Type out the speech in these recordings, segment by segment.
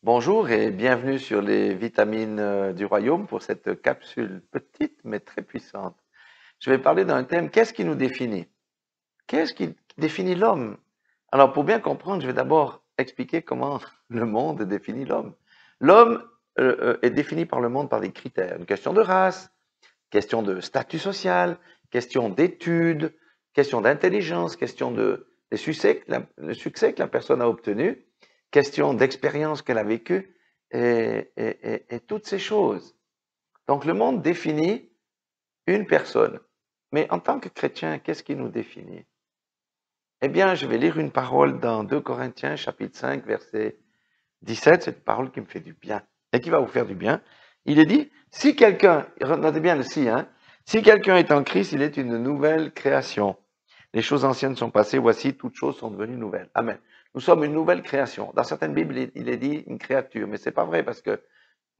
Bonjour et bienvenue sur les vitamines du royaume pour cette capsule petite mais très puissante. Je vais parler d'un thème, qu'est-ce qui nous définit? Qu'est-ce qui définit l'homme? Alors pour bien comprendre, je vais d'abord expliquer comment le monde définit l'homme. L'homme est défini par le monde par des critères, une question de race, question de statut social, question d'études, question d'intelligence, question des succès, le succès que la personne a obtenu, question d'expérience qu'elle a vécue et toutes ces choses. Donc le monde définit une personne. Mais en tant que chrétien, qu'est-ce qui nous définit? Eh bien, je vais lire une parole dans 2 Corinthiens, chapitre 5, verset 17. C'est une parole qui me fait du bien et qui va vous faire du bien. Il est dit, si quelqu'un, notez bien le si, hein, si quelqu'un est en Christ, il est une nouvelle création. Les choses anciennes sont passées, voici, toutes choses sont devenues nouvelles. Amen. Nous sommes une nouvelle création. Dans certaines Bibles, il est dit une créature, mais c'est pas vrai parce que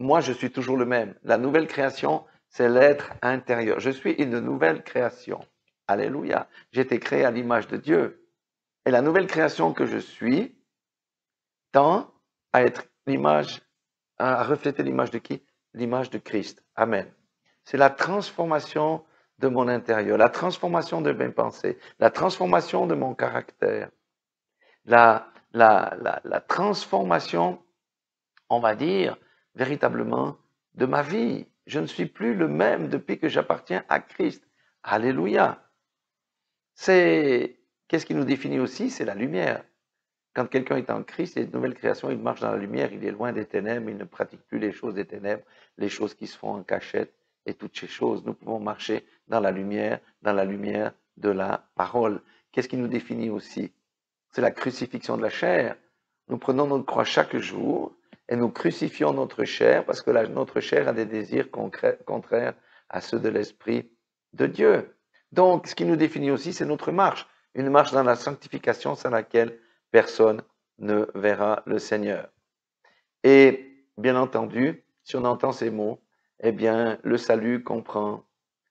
moi, je suis toujours le même. La nouvelle création, c'est l'être intérieur. Je suis une nouvelle création. Alléluia. J'ai été créé à l'image de Dieu. Et la nouvelle création que je suis tend à être l'image, à refléter l'image de qui? L'image de Christ. Amen. C'est la transformation de mon intérieur, la transformation de mes pensées, la transformation de mon caractère, la transformation, on va dire, véritablement de ma vie. Je ne suis plus le même depuis que j'appartiens à Christ. Alléluia. Qu'est-ce qui nous définit aussi? C'est la lumière. Quand quelqu'un est en Christ, il est une nouvelle création, il marche dans la lumière, il est loin des ténèbres, il ne pratique plus les choses des ténèbres, les choses qui se font en cachette et toutes ces choses. Nous pouvons marcher dans la lumière de la parole. Qu'est-ce qui nous définit aussi? C'est la crucifixion de la chair. Nous prenons notre croix chaque jour et nous crucifions notre chair parce que notre chair a des désirs contraires à ceux de l'Esprit de Dieu. Donc, ce qui nous définit aussi, c'est notre marche. Une marche dans la sanctification sans laquelle personne ne verra le Seigneur. Et bien entendu, si on entend ces mots, eh bien, le salut comprend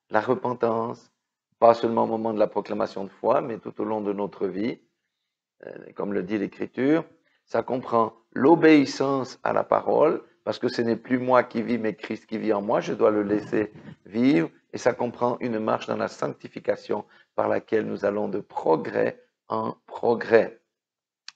la repentance, pas seulement au moment de la proclamation de foi, mais tout au long de notre vie, comme le dit l'Écriture. Ça comprend l'obéissance à la parole, parce que ce n'est plus moi qui vis, mais Christ qui vit en moi, je dois le laisser vivre. Et ça comprend une marche dans la sanctification par laquelle nous allons de progrès en progrès.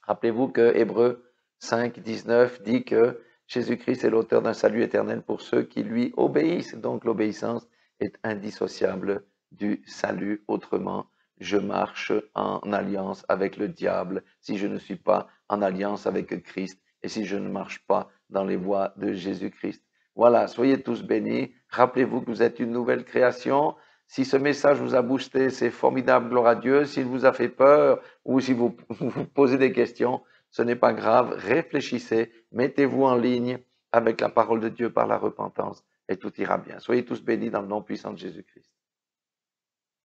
Rappelez-vous que Hébreux 5, 19 dit que Jésus-Christ est l'auteur d'un salut éternel pour ceux qui lui obéissent. Donc l'obéissance est indissociable du salut. Autrement, je marche en alliance avec le diable si je ne suis pas en alliance avec Christ et si je ne marche pas dans les voies de Jésus-Christ. Voilà, soyez tous bénis. Rappelez-vous que vous êtes une nouvelle création. Si ce message vous a boosté, c'est formidable, gloire à Dieu. S'il vous a fait peur ou si vous vous posez des questions, ce n'est pas grave. Réfléchissez, mettez-vous en ligne avec la parole de Dieu par la repentance et tout ira bien. Soyez tous bénis dans le nom puissant de Jésus-Christ.